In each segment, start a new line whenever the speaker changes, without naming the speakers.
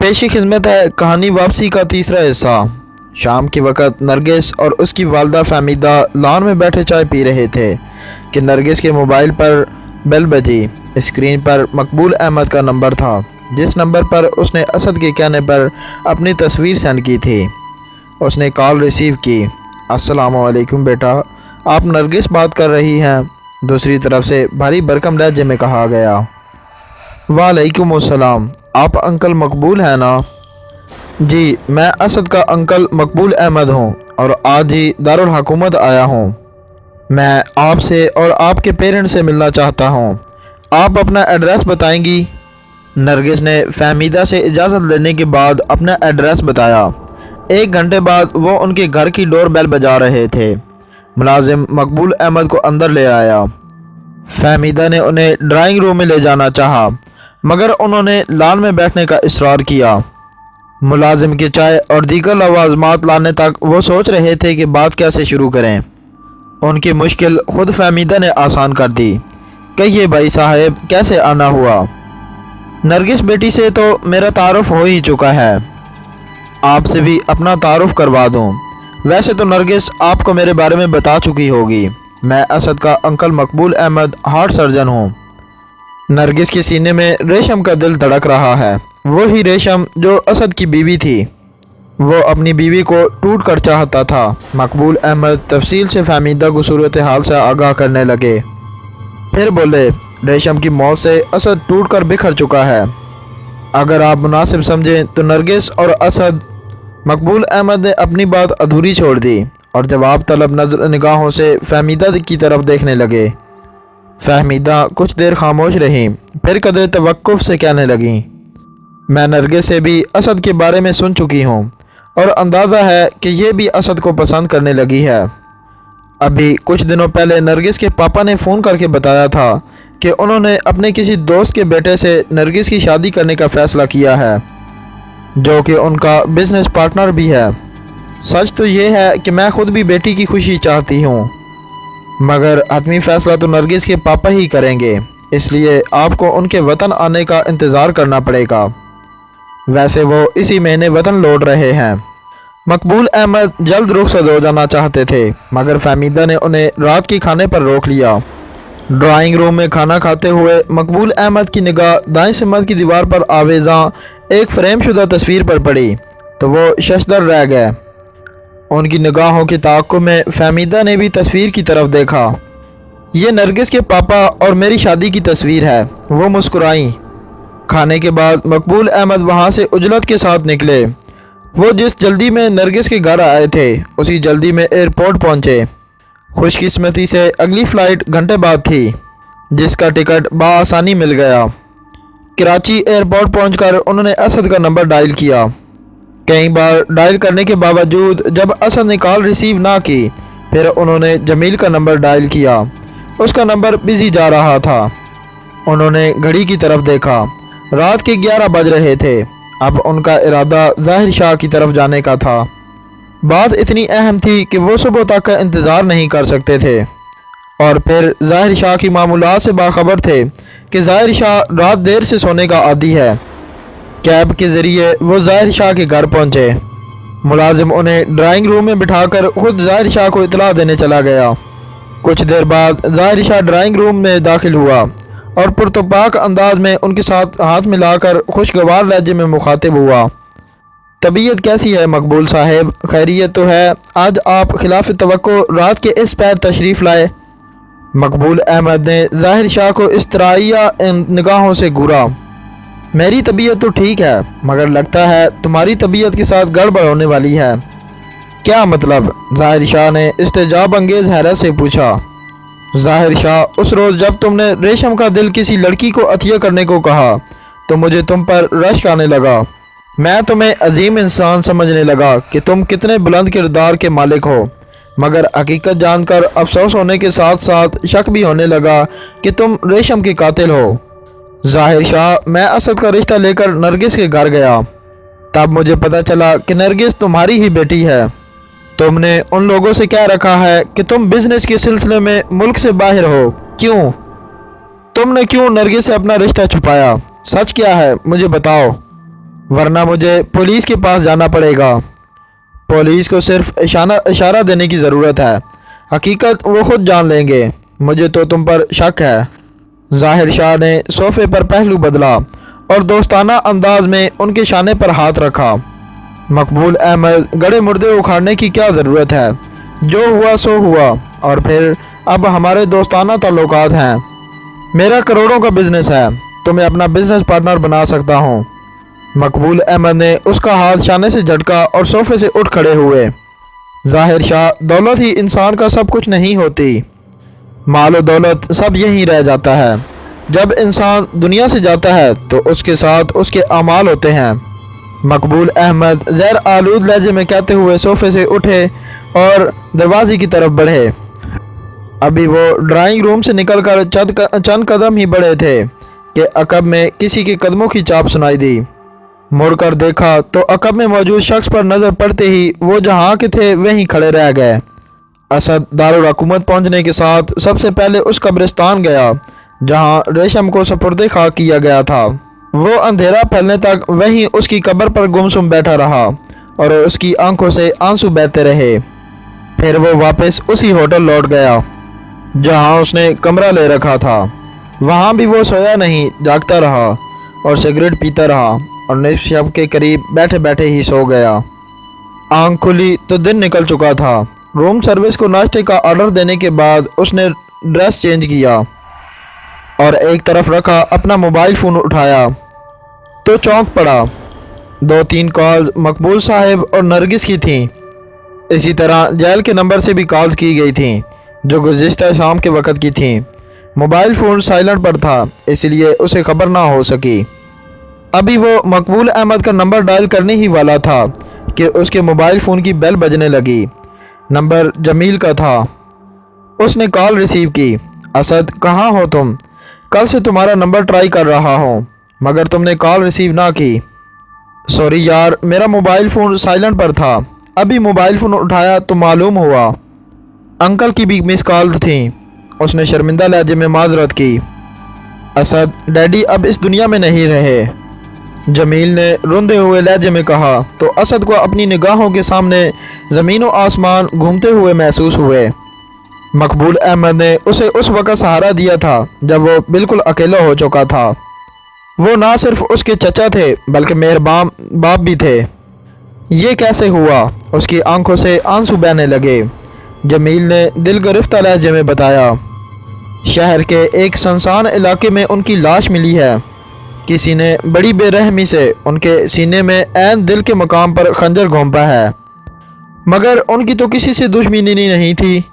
पेशी खिदमत है कहानी वापसी का तीसरा हिस्सा। शाम के वक़्त नरगिस और उसकी वालदा फहमीदा लॉन में बैठे चाय पी रहे थे कि नरगिस के मोबाइल पर बेल बजी। स्क्रीन पर मकबूल अहमद का नंबर था, जिस नंबर पर उसने असद के कहने पर अपनी तस्वीर सेंड की थी। उसने कॉल रिसीव की। अस्सलामु अलैकुम बेटा, आप नरगिस बात कर रही हैं? दूसरी तरफ से भारी भरकम लहजे में कहा गया। वालेकुम अस्सलाम, आप अंकल मकबूल हैं ना? जी, मैं असद का अंकल मकबूल अहमद हूँ और आज ही दारुल हुकूमत आया हूँ। मैं आपसे और आपके पेरेंट्स से मिलना चाहता हूँ। आप अपना एड्रेस बताएंगी? नरगिस ने फहमीदा से इजाज़त लेने के बाद अपना एड्रेस बताया। 1 घंटे बाद वो उनके घर की डोर बेल बजा रहे थे। मुलाजिम मकबूल अहमद को अंदर ले आया। फहमीदा ने उन्हें ड्राइंग रूम में ले जाना चाहा, मगर उन्होंने लॉन में बैठने का इसरार किया। मुलाजिम के चाय और दीगर लवाज़मात लाने तक वो सोच रहे थे कि बात कैसे शुरू करें। उनकी मुश्किल खुद फहमीदा ने आसान कर दी। कहिए भाई साहब, कैसे आना हुआ? नरगिस बेटी से तो मेरा तारुफ हो ही चुका है, आपसे भी अपना तारुफ करवा दूं। वैसे तो नरगिस आपको मेरे बारे में बता चुकी होगी। मैं असद का अंकल मकबूल अहमद, हार्ट सर्जन हूँ। नरगिस के सीने में रेशम का दिल धड़क रहा है। वो ही रेशम जो असद की बीवी थी। वो अपनी बीवी को टूट कर चाहता था। मकबूल अहमद तफसील से फहमीदा को सूरत हाल से आगाह करने लगे। फिर बोले, रेशम की मौत से असद टूट कर बिखर चुका है। अगर आप मुनासिब समझें तो नरगिस और असद। मकबूल अहमद ने अपनी बात अधूरी छोड़ दी और जवाब तलब नजर निगाहों से फहमीदा की तरफ देखने लगे। फहमीदा कुछ देर खामोश रहीं, फिर कदर तवक्कुफ से कहने लगीं, मैं नरगिस से भी असद के बारे में सुन चुकी हूँ और अंदाज़ा है कि यह भी असद को पसंद करने लगी है। अभी कुछ दिनों पहले नरगिस के पापा ने फ़ोन करके बताया था कि उन्होंने अपने किसी दोस्त के बेटे से नरगिस की शादी करने का फ़ैसला किया है, जो कि उनका बिज़नेस पार्टनर भी है। सच तो ये है कि मैं ख़ुद भी बेटी की खुशी चाहती हूँ, मगर हतमी फ़ैसला तो नरगिस के पापा ही करेंगे, इसलिए आपको उनके वतन आने का इंतज़ार करना पड़ेगा। वैसे वो इसी महीने वतन लौट रहे हैं। मकबूल अहमद जल्द रुखसत हो जाना चाहते थे, मगर फहमीदा ने उन्हें रात के खाने पर रोक लिया। ड्राइंग रूम में खाना खाते हुए मकबूल अहमद की निगाह दाएं सिमत की दीवार पर आवेज़ा एक फ्रेम शुदा तस्वीर पर पड़ी तो वो शशदर रह गए। उनकी निगाहों के ताक़ुब में फहमीदा ने भी तस्वीर की तरफ देखा। ये नरगिस के पापा और मेरी शादी की तस्वीर है। वो मुस्कुराईं। खाने के बाद मकबूल अहमद वहाँ से उजलत के साथ निकले। वो जिस जल्दी में नरगिस के घर आए थे, उसी जल्दी में एयरपोर्ट पहुँचे। खुशकिस्मती से अगली फ़्लाइट घंटे बाद थी, जिसका टिकट बआसानी मिल गया। कराची एयरपोर्ट पहुंचकर उन्होंने असद का नंबर डायल किया। कई बार डायल करने के बावजूद जब असद ने कॉल रिसीव ना की, फिर उन्होंने जमील का नंबर डायल किया। उसका नंबर बिजी जा रहा था। उन्होंने घड़ी की तरफ देखा। रात के 11 बज रहे थे। अब उनका इरादा ज़ाहिर शाह की तरफ जाने का था। बात इतनी अहम थी कि वो सुबह तक का इंतज़ार नहीं कर सकते थे, और फिर ज़ाहिर शाह की मामूलात से बाखबर थे कि ज़ाहिर शाह रात देर से सोने का आदी है। कैब के ज़रिए वो ज़ाहिर शाह के घर पहुँचे। मुलाजिम उन्हें ड्राइंग रूम में बिठाकर खुद ज़ाहिर शाह को इतला देने चला गया। कुछ देर बाद ज़ाहिर शाह ड्राइंग रूम में दाखिल हुआ और पुरतपाक अंदाज में उनके साथ हाथ मिलाकर खुशगवार लहजे में मुखातिब हुआ। तबीयत कैसी है मकबूल साहब? खैरियत तो है। आज आप खिलाफ तवक्को रात के इस पैर तशरीफ़ लाए। मकबूल अहमद ने ज़ाहिर शाह को इस्तराइया निगाहों से घूरा। मेरी तबीयत तो ठीक है, मगर लगता है तुम्हारी तबीयत के साथ गड़बड़ होने वाली है। क्या मतलब? ज़ाहिर शाह ने इस्तेजाब अंगेज़ हैरत से पूछा। ज़ाहिर शाह, उस रोज़ जब तुमने रेशम का दिल किसी लड़की को अतिया करने को कहा तो मुझे तुम पर रश्क आने लगा। मैं तुम्हें अजीम इंसान समझने लगा कि तुम कितने बुलंद किरदार के मालिक हो, मगर हकीकत जानकर अफसोस होने के साथ साथ शक भी होने लगा कि तुम रेशम के कातिल हो। ज़ाहिर शाह, मैं असद का रिश्ता लेकर नरगिस के घर गया। तब मुझे पता चला कि नरगिस तुम्हारी ही बेटी है। तुमने उन लोगों से क्या रखा है कि तुम बिजनेस के सिलसिले में मुल्क से बाहर हो। क्यों? तुमने क्यों नरगिस से अपना रिश्ता छुपाया? सच क्या है, मुझे बताओ। वरना मुझे पुलिस के पास जाना पड़ेगा। पुलिस को सिर्फ इशारा देने की ज़रूरत है, हकीकत वो खुद जान लेंगे। मुझे तो तुम पर शक है। ज़ाहिर शाह ने सोफे पर पहलू बदला और दोस्ताना अंदाज में उनके शाने पर हाथ रखा। मकबूल अहमद, गड़े मुर्दे उखाड़ने की क्या ज़रूरत है? जो हुआ सो हुआ, और फिर अब हमारे दोस्ताना ताल्लुकात हैं। मेरा करोड़ों का बिजनेस है, तुम्हें अपना बिजनेस पार्टनर बना सकता हूँ। मकबूल अहमद ने उसका हाथ शाने से झटका और सोफे से उठ खड़े हुए। ज़ाहिर शाह, दौलत ही इंसान का सब कुछ नहीं होती। माल और दौलत सब यहीं रह जाता है। जब इंसान दुनिया से जाता है तो उसके साथ उसके अमाल होते हैं। मकबूल अहमद ज़ैर आलूद लहजे में कहते हुए सोफे से उठे और दरवाजे की तरफ बढ़े। अभी वो ड्राइंग रूम से निकलकर चंद कदम ही बढ़े थे कि अकब में किसी के कदमों की चाप सुनाई दी। मुड़कर देखा तो अकब में मौजूद शख्स पर नज़र पड़ते ही वो जहाँ के थे वहीं खड़े रह गए। असद दारुल हुकूमत पहुँचने के साथ सबसे पहले उस कब्रिस्तान गया जहाँ रेशम को सपुर्दे खाक किया गया था। वो अंधेरा फैलने तक वहीं उसकी कब्र पर गुमसुम बैठा रहा और उसकी आंखों से आंसू बहते रहे। फिर वो वापस उसी होटल लौट गया जहाँ उसने कमरा ले रखा था। वहाँ भी वो सोया नहीं, जागता रहा और सिगरेट पीता रहा और निस्फ शब के करीब बैठे बैठे ही सो गया। आंख खुली तो दिन निकल चुका था। रूम सर्विस को नाश्ते का ऑर्डर देने के बाद उसने ड्रेस चेंज किया और एक तरफ रखा अपना मोबाइल फ़ोन उठाया तो चौंक पड़ा। 2-3 कॉल्स मकबूल साहिब और नरगिस की थीं। इसी तरह जेल के नंबर से भी कॉल्स की गई थीं जो गुज़िश्ता शाम के वक़्त की थीं। मोबाइल फ़ोन साइलेंट पर था, इसलिए उसे खबर ना हो सकी। अभी वो मकबूल अहमद का नंबर डायल करने ही वाला था कि उसके मोबाइल फ़ोन की बेल बजने लगी। नंबर जमील का था। उसने कॉल रिसीव की। असद, कहाँ हो तुम? कल से तुम्हारा नंबर ट्राई कर रहा हूँ मगर तुमने कॉल रिसीव ना की। सॉरी यार, मेरा मोबाइल फ़ोन साइलेंट पर था। अभी मोबाइल फ़ोन उठाया तो मालूम हुआ अंकल की भी मिस कॉल थी। उसने शर्मिंदा लहजे में माजरत की। असद, डैडी अब इस दुनिया में नहीं रहे, जमील ने रोंदे हुए लहजे में कहा तो असद को अपनी निगाहों के सामने ज़मीन और आसमान घूमते हुए महसूस हुए। मकबूल अहमद ने उसे उस वक़्त सहारा दिया था जब वो बिल्कुल अकेला हो चुका था। वो ना सिर्फ उसके चचा थे बल्कि मेहरबान बाप भी थे। ये कैसे हुआ? उसकी आंखों से आंसू बहने लगे। जमील ने दिल गिरफ्ता लहजे में बताया, शहर के एक सुनसान इलाके में उनकी लाश मिली है। किसी ने बड़ी बेरहमी से उनके सीने में ऐन दिल के मकाम पर खंजर घोंपा है, मगर उनकी तो किसी से दुश्मनी नहीं थी।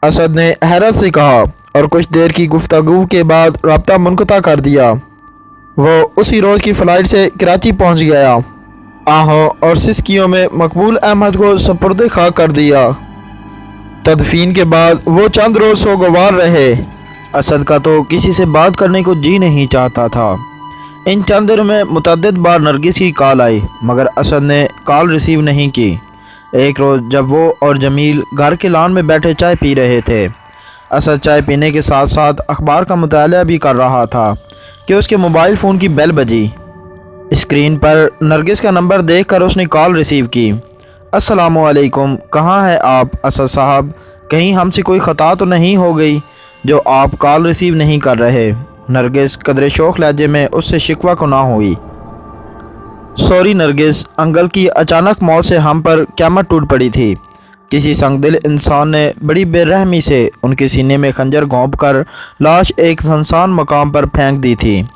असद ने हैरत से कहा और कुछ देर की गुफ्तगू के बाद राब्ता मुनक़ता कर दिया। वो उसी रोज़ की फ़्लाइट से कराची पहुंच गया। आहों और सिसकियों में मकबूल अहमद को सपुर्दे खाक कर दिया। तदफीन के बाद वो चंद रोज़ सोगवार रहे। असद का तो किसी से बात करने को जी नहीं चाहता था। इन चंद दिनों में मुतअद्दिद बार नरगिस की कॉल आई मगर असद ने कॉल रिसीव नहीं की। एक रोज़ जब वो और जमील घर के लॉन में बैठे चाय पी रहे थे, असद चाय पीने के साथ साथ अखबार का मुताला भी कर रहा था कि उसके मोबाइल फ़ोन की बेल बजी। स्क्रीन पर नरगिस का नंबर देखकर उसने कॉल रिसीव की। अस्सलामु अलैकुम, कहाँ हैं आप असद साहब? कहीं हमसे कोई ख़ता तो नहीं हो गई जो आप कॉल रिसीव नहीं कर रहे? नरगिस कदरे शौक़ लहजे में उससे शिकवा को ना हुई। सॉरी नरगिस, अंकल की अचानक मौत से हम पर क़यामत टूट पड़ी थी। किसी संगदिल इंसान ने बड़ी बेरहमी से उनके सीने में खंजर घोंप कर लाश एक सुनसान मकाम पर फेंक दी थी।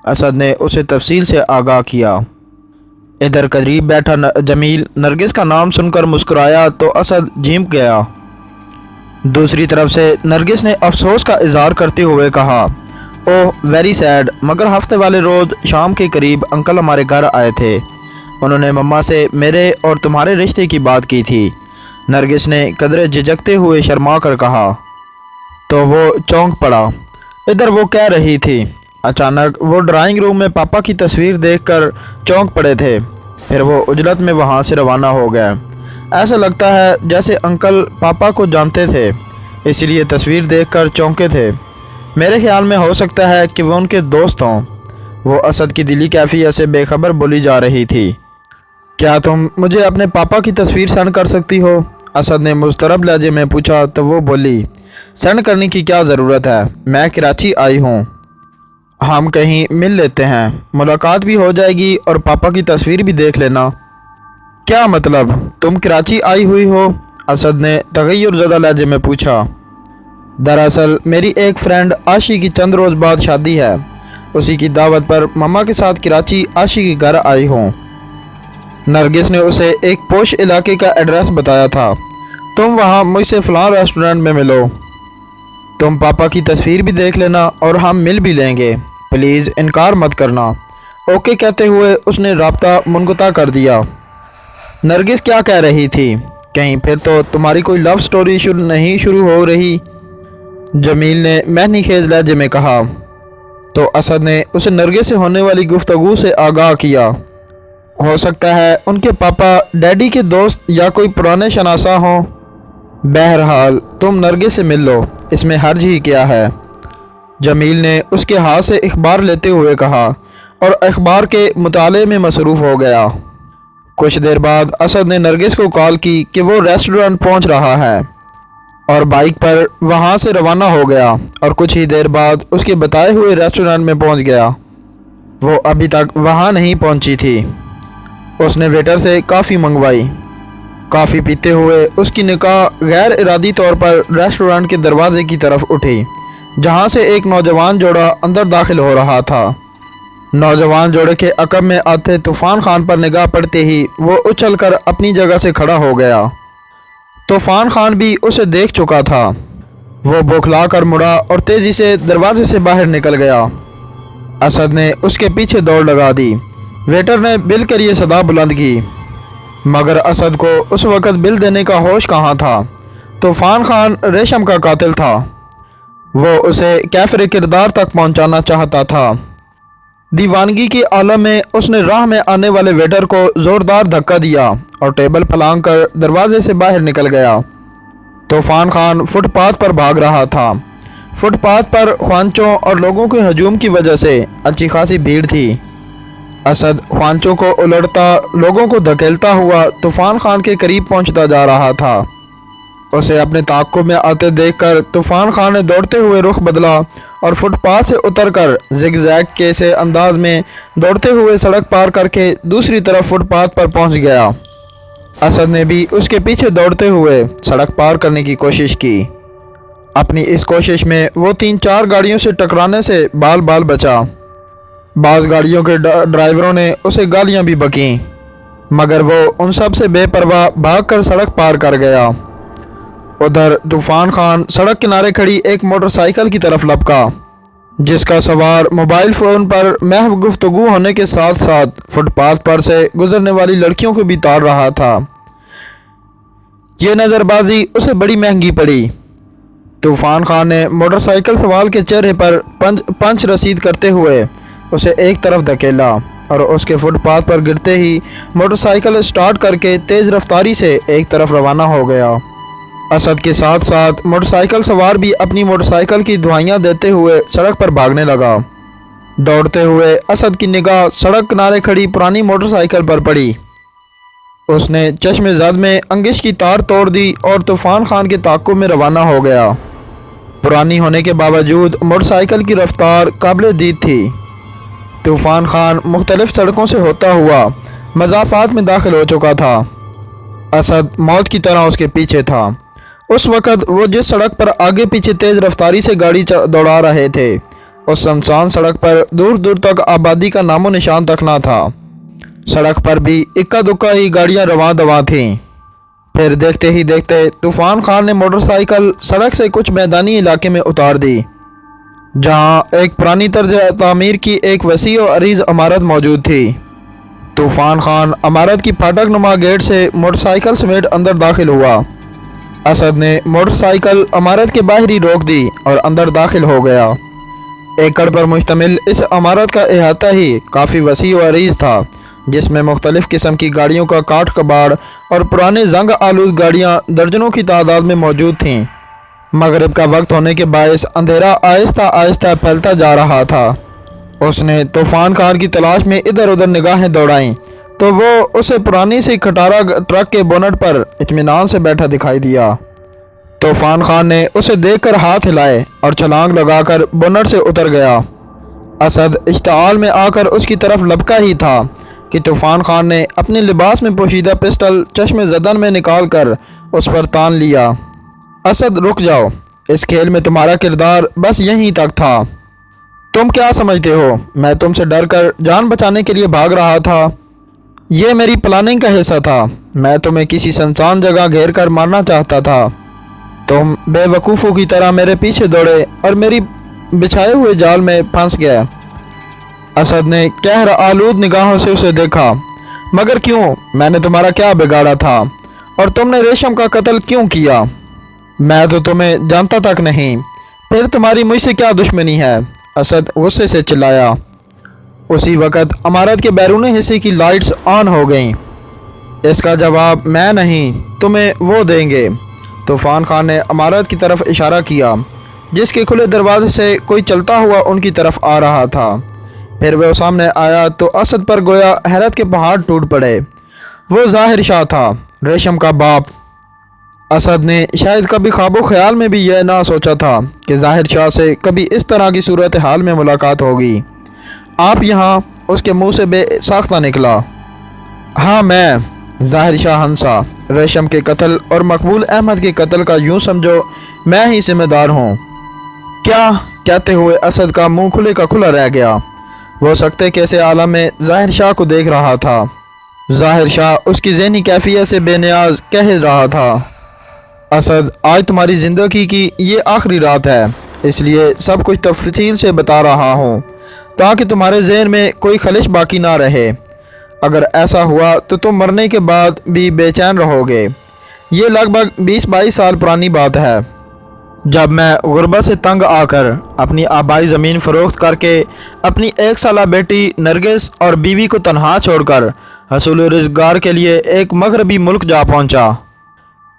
असद ने उसे तफसील से आगाह किया। इधर करीब बैठा जमील नरगिस का नाम सुनकर मुस्कुराया तो असद झिमक गया। दूसरी तरफ से नरगिस ने अफसोस का इजहार करते हुए कहा, ओह वेरी सैड, मगर हफ्ते वाले रोज़ शाम के करीब अंकल हमारे घर आए थे। उन्होंने मम्मा से मेरे और तुम्हारे रिश्ते की बात की थी। नरगिस ने कदरे झिझकते हुए शर्मा कर कहा तो वो चौंक पड़ा। इधर वो कह रही थी। अचानक वो ड्राइंग रूम में पापा की तस्वीर देखकर चौंक पड़े थे। फिर वो उजलत में वहाँ से रवाना हो गए। ऐसा लगता है जैसे अंकल पापा को जानते थे, इसलिए तस्वीर देखकर चौंके थे। मेरे ख्याल में हो सकता है कि वो उनके दोस्त हों। वो असद की दिली कैफियत से बेखबर बोली जा रही थी। क्या तुम मुझे अपने पापा की तस्वीर सेंड कर सकती हो? असद ने मुस्तरब लहजे में पूछा तो वो बोली, सेंड करने की क्या ज़रूरत है, मैं कराची आई हूँ। हम कहीं मिल लेते हैं, मुलाकात भी हो जाएगी और पापा की तस्वीर भी देख लेना। क्या मतलब, तुम कराची आई हुई हो? असद ने तगय्युर ज़दा लहजे में पूछा। दरअसल मेरी एक फ्रेंड आशी की चंद रोज़ बाद शादी है, उसी की दावत पर मम्मा के साथ कराची आशी के घर आई हूँ। नरगिस ने उसे एक पोश इलाके का एड्रेस बताया था। तुम वहाँ मुझसे फ़लाँ रेस्टोरेंट में मिलो, तुम पापा की तस्वीर भी देख लेना और हम मिल भी लेंगे, प्लीज़ इनकार मत करना। ओके कहते हुए उसने राब्ता मुनक़ता कर दिया। नरगिस क्या कह रही थी, कहीं फिर तो तुम्हारी कोई लव स्टोरी शुरू हो रही? जमील ने महनी खेज लहजे में कहा। तो असद ने उसे नरगिस से होने वाली गुफ्तगू से आगाह किया। हो सकता है उनके पापा डैडी के दोस्त या कोई पुराने शनासा हों। बहरहाल तुम नरगिस से मिल लो, इसमें हर्ज ही क्या है? जमील ने उसके हाथ से अखबार लेते हुए कहा और अखबार के मुताले में मसरूफ़ हो गया। कुछ देर बाद असद ने नरगिस को कॉल की कि वो रेस्टोरेंट पहुंच रहा है और बाइक पर वहां से रवाना हो गया और कुछ ही देर बाद उसके बताए हुए रेस्टोरेंट में पहुंच गया। वो अभी तक वहां नहीं पहुंची थी। उसने वेटर से कॉफ़ी मंगवाई। कॉफ़ी पीते हुए उसकी निगाह गैर इरादी तौर पर रेस्टोरेंट के दरवाजे की तरफ उठी, जहां से एक नौजवान जोड़ा अंदर दाखिल हो रहा था। नौजवान जोड़े के अकब में आते तूफ़ान खान पर निगाह पड़ते ही वो उछलकर अपनी जगह से खड़ा हो गया। तूफ़ान खान भी उसे देख चुका था। वो बौखला कर मुड़ा और तेज़ी से दरवाजे से बाहर निकल गया। असद ने उसके पीछे दौड़ लगा दी। वेटर ने बिल के लिए सदा बुलंद की, मगर असद को उस वक़्त बिल देने का होश कहाँ था। तूफ़ान खान रेशम का कातिल था। वो उसे कैफरे किरदार तक पहुँचाना चाहता था। दीवानगी के आलम में उसने राह में आने वाले वेटर को ज़ोरदार धक्का दिया और टेबल फलांग कर दरवाजे से बाहर निकल गया। तूफ़ान खान फुटपाथ पर भाग रहा था। फुटपाथ पर ख्वांचों और लोगों के हजूम की वजह से अच्छी खासी भीड़ थी। असद ख्वांचों को उलटता, लोगों को धकेलता हुआ तूफ़ान खान के करीब पहुंचता जा रहा था। उसे अपने ताक़ुब में आते देखकर तूफ़ान खान ने दौड़ते हुए रुख बदला और फुटपाथ से उतरकर ज़िगज़ैग के से अंदाज में दौड़ते हुए सड़क पार करके दूसरी तरफ फुटपाथ पर पहुंच गया। असद ने भी उसके पीछे दौड़ते हुए सड़क पार करने की कोशिश की। अपनी इस कोशिश में वो 3-4 गाड़ियों से टकराने से बाल बाल बचा। बाज़ गाड़ियों के ड्राइवरों ने उसे गालियां भी बकीं, मगर वो उन सब से बेपरवाह भागकर सड़क पार कर गया। उधर तूफ़ान खान सड़क किनारे खड़ी एक मोटरसाइकिल की तरफ लपका, जिसका सवार मोबाइल फ़ोन पर महव गुफ्तगू होने के साथ साथ फुटपाथ पर से गुजरने वाली लड़कियों को भी ताड़ रहा था। ये नज़रबाजी उसे बड़ी महंगी पड़ी। तूफ़ान खान ने मोटरसाइकिल सवार के चेहरे पर पंच रसीद करते हुए उसे एक तरफ धकेला और उसके फुटपाथ पर गिरते ही मोटरसाइकिल स्टार्ट करके तेज़ रफ्तारी से एक तरफ रवाना हो गया। असद के साथ साथ मोटरसाइकिल सवार भी अपनी मोटरसाइकिल की दुआइयाँ देते हुए सड़क पर भागने लगा। दौड़ते हुए असद की निगाह सड़क किनारे खड़ी पुरानी मोटरसाइकिल पर पड़ी। उसने चश्मे ज़द में अंगिश की तार तोड़ दी और तूफ़ान खान के ताक़ुब में रवाना हो गया। पुरानी होने के बावजूद मोटरसाइकिल की रफ्तार काबिल दीद थी। तूफ़ान खान मुख्तलिफ सड़कों से होता हुआ मज़ाफ़ात में दाखिल हो चुका था। असद मौत की तरह उसके पीछे था। उस वक़्त वो जिस सड़क पर आगे पीछे तेज़ रफ्तारी से गाड़ी दौड़ा रहे थे, उस सुनसान सड़क पर दूर दूर तक आबादी का नामो निशान तक ना था। सड़क पर भी इक्का दुक्का ही गाड़ियाँ रवां दवां थीं। फिर देखते ही देखते तूफ़ान खान ने मोटरसाइकिल सड़क से कुछ मैदानी इलाके में उतार दी, जहां एक पुरानी तर्ज तामीर की एक वसी और अरीज़ इमारत मौजूद थी। तूफ़ान खान इमारत की फाटक नुमा गेट से मोटरसाइकिल समेत अंदर दाखिल हुआ। असद ने मोटरसाइकिल इमारत के बाहर ही रोक दी और अंदर दाखिल हो गया। एकड़ पर मुश्तमिल इस इमारत का अहाता ही काफ़ी वसी और अरीज़ था, जिसमें मुख्तलिफ़ किस्म की गाड़ियों का काट कबाड़ और पुराने जंग आलूद गाड़ियाँ दर्जनों की तादाद में मौजूद थीं। मगरिब का वक्त होने के बायस अंधेरा आहिस्ता आहिस्ता फैलता जा रहा था। उसने तूफान खान की तलाश में इधर उधर निगाहें दौड़ाईं तो वो उसे पुरानी सी खटारा ट्रक के बोनट पर इत्मीनान से बैठा दिखाई दिया। तूफान खान ने उसे देखकर हाथ हिलाए और छलांग लगाकर बोनट से उतर गया। असद इश्ताल में आकर उसकी तरफ लपका ही था कि तूफान खान ने अपने लिबास में पोशीदा पिस्टल चश्मे ज़दन में निकाल कर उस पर तान लिया। असद रुक जाओ, इस खेल में तुम्हारा किरदार बस यहीं तक था। तुम क्या समझते हो मैं तुमसे डर कर जान बचाने के लिए भाग रहा था? ये मेरी प्लानिंग का हिस्सा था। मैं तुम्हें किसी सुनसान जगह घेर कर मारना चाहता था। तुम बेवकूफ़ों की तरह मेरे पीछे दौड़े और मेरी बिछाए हुए जाल में फंस गए। असद ने कहर आलूद निगाहों से उसे देखा। मगर क्यों? मैंने तुम्हारा क्या बिगाड़ा था और तुमने रेशम का कत्ल क्यों किया? मैं तो तुम्हें जानता तक नहीं, फिर तुम्हारी मुझसे क्या दुश्मनी है? असद गुस्से से चिल्लाया। उसी वक़्त इमारत के बैरूनी हिस्से की लाइट्स ऑन हो गईं। इसका जवाब मैं नहीं तुम्हें वो देंगे। तूफान खान ने इमारत की तरफ इशारा किया जिसके खुले दरवाजे से कोई चलता हुआ उनकी तरफ आ रहा था। फिर वह सामने आया तो असद पर गोया हैरत के पहाड़ टूट पड़े। वो ज़ाहिर शाह था, रेशम का बाप। असद ने शायद कभी ख्वाबो ख्याल में भी यह ना सोचा था कि ज़ाहिर शाह से कभी इस तरह की सूरत हाल में मुलाकात होगी। आप यहाँ? उसके मुंह से बेसाख्ता निकला। हाँ मैं, ज़ाहिर शाह हंसा। रेशम के कत्ल और मकबूल अहमद के कत्ल का यूँ समझो मैं ही जिम्मेदार हूँ। क्या? कहते हुए असद का मुंह खुले का खुला रह गया। वो सकते कैसे आलम में ज़ाहिर शाह को देख रहा था। ज़ाहिर शाह उसकी ज़हनी कैफियत से बेनियाज कह रहा था, असद आज तुम्हारी ज़िंदगी की ये आखिरी रात है, इसलिए सब कुछ तफसील से बता रहा हूँ ताकि तुम्हारे जहन में कोई खलिश बाकी ना रहे। अगर ऐसा हुआ तो तुम मरने के बाद भी बेचैन रहोगे। ये लगभग 20-22 साल पुरानी बात है, जब मैं गुर्बत से तंग आकर अपनी आबाई ज़मीन फ़रोख्त करके अपनी 1 साला बेटी नरगिस और बीवी को तन्हा छोड़कर हसूल रोज़गार के लिए एक मगरबी मुल्क जा पहुंचा।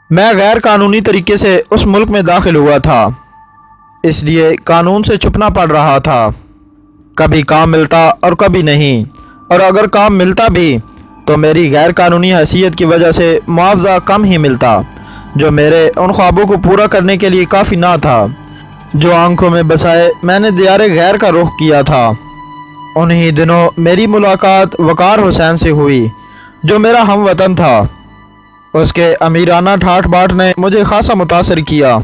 मैं गैर कानूनी तरीके से उस मुल्क में दाखिल हुआ था, इसलिए कानून से छुपना पड़ रहा था। कभी काम मिलता और कभी नहीं, और अगर काम मिलता भी तो मेरी गैर कानूनी हैसियत की वजह से मुआवजा कम ही मिलता, जो मेरे उन ख्वाबों को पूरा करने के लिए काफ़ी ना था जो आंखों में बसाए मैंने दियारे गैर का रुख किया था। उन्हीं दिनों मेरी मुलाकात वकार हुसैन से हुई, जो मेरा हमवतन था। उसके अमीराना ठाठ बाट ने मुझे खासा मुतासर किया।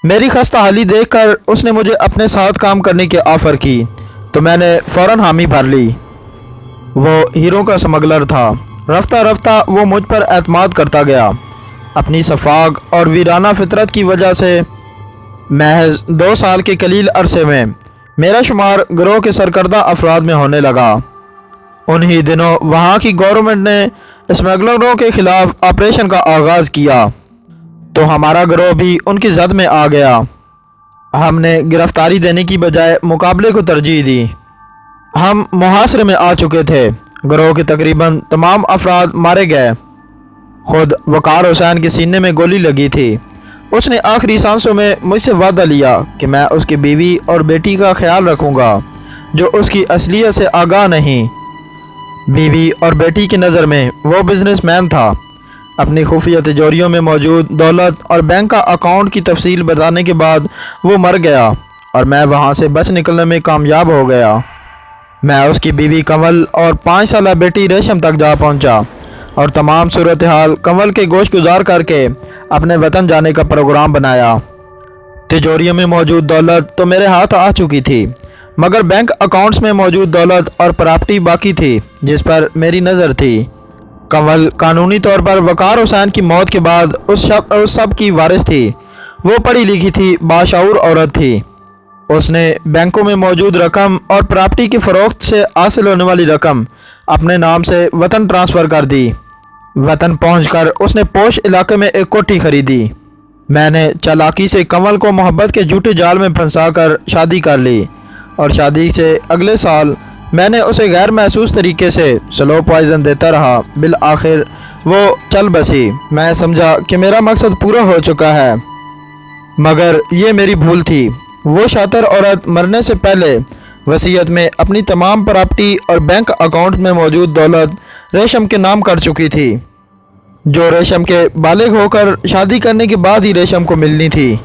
मेरी खस्ता हाली देखकर उसने मुझे अपने साथ काम करने की ऑफ़र की तो मैंने फ़ौरन हामी भर ली। वो हीरो का स्मगलर था। रफ्ता रफ्ता वो मुझ पर एतमाद करता गया। अपनी सफाक और वीराना फितरत की वजह से महज 2 साल के कलील अरसे में मेरा शुमार गिरोह के सरकर्दा अफराद में होने लगा। उन्हीं दिनों वहाँ की गवर्नमेंट ने स्मगलरों के ख़िलाफ़ ऑपरेशन का आगाज़ किया तो हमारा गिरोह भी उनकी जद में आ गया। हमने गिरफ्तारी देने की बजाय मुकाबले को तरजीह दी। हम मुहासरे में आ चुके थे। गिरोह के तकरीबन तमाम अफराद मारे गए। खुद वकार हुसैन के सीने में गोली लगी थी। उसने आखिरी सांसों में मुझसे वादा लिया कि मैं उसकी बीवी और बेटी का ख्याल रखूँगा, जो उसकी असलियत से आगाह नहीं। बीवी और बेटी की नज़र में वो बिजनेसमैन था। अपनी खुफिया तिजोरियों में मौजूद दौलत और बैंक का अकाउंट की तफसील बताने के बाद वो मर गया और मैं वहाँ से बच निकलने में कामयाब हो गया। मैं उसकी बीवी कंवल और 5 साला बेटी रेशम तक जा पहुँचा और तमाम सूरत हाल कंवल के गोश गुजार करके अपने वतन जाने का प्रोग्राम बनाया। तिजोरियों में मौजूद दौलत तो मेरे हाथ आ चुकी थी, मगर बैंक अकाउंट्स में मौजूद दौलत और प्रॉपर्टी बाकी थी जिस पर मेरी नज़र थी। कंवल कानूनी तौर पर वकार हुसैन की मौत के बाद उस सब की वारिस थी। वो पढ़ी लिखी थी, बाशऊर औरत थी। उसने बैंकों में मौजूद रकम और प्रॉपर्टी की फ़रोख्त से हासिल होने वाली रकम अपने नाम से वतन ट्रांसफ़र कर दी। वतन पहुंचकर उसने पोश इलाके में एक कोठी खरीदी। मैंने चालाकी से कंवल को मोहब्बत के झूठे जाल में फंसाकर शादी कर ली और शादी से अगले साल मैंने उसे गैर महसूस तरीके से स्लो पॉइज़न देता रहा। बिल आखिर वो चल बसी। मैं समझा कि मेरा मकसद पूरा हो चुका है, मगर ये मेरी भूल थी। वो शातिर औरत मरने से पहले وصیت میں اپنی تمام پراپرٹی اور بینک اکاؤنٹ میں موجود دولت ریشم کے نام کر چکی تھی، جو ریشم کے بالغ ہو کر شادی کرنے کے بعد ہی ریشم کو ملنی تھی۔